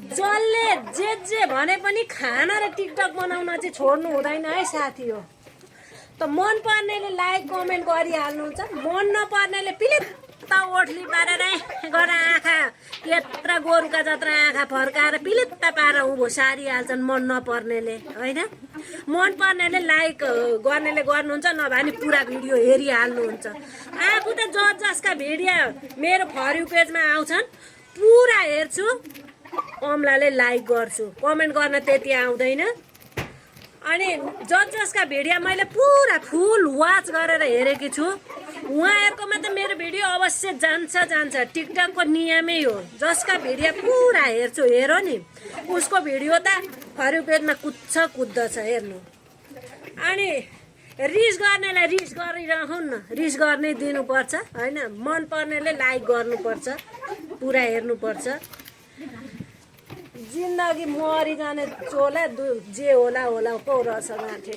जसले जे भने पनि खाना र टिकटक बनाउन चाहिँ छोड्नु हुँदैन है साथी हो। त मन पर्नेले लाइक कमेन्ट गरिहाल्नुहुन्छ, मन नपर्नेले पिलित्त ओठली पारेर गरेर आँखा यत्रा गोरुका जत्रा आँखा फर्काएर पिलित्त पारेर उँभो सारिहाल्छन् मन नपर्नेले होइन। मन पर्नेले लाइक गर्नेले गर्नुहुन्छ, नभए नि पुरा भिडियो हेरिहाल्नुहुन्छ। आफू त जसका भिडियो मेरो फर यू पेजमा आउँछन् पुरा हेर्छु, अम्लाले लाइक गर्छु, कमेन्ट गर्न त्यति आउँदैन। अनि जसका भिडियो मैले पुरा फुल वाच गरेर हेरेकी छु उहाँहरूकोमा त मेरो भिडियो अवश्य जान्छ। टिकटकको नियमै हो, जसका भिडियो पुरा हेर्छु हेर नि उसको भिडियो त फर यू पेजमा कुद्दछ हेर्नु। अनि रिस गर्नेलाई रिस गरिरहन् न, रिस गर्नै दिनुपर्छ होइन। मन पर्नेले लाइक गर्नुपर्छ, पुरा हेर्नुपर्छ। जिन्दगी मरिजाने चोला जे होला पो रहेछ माथि।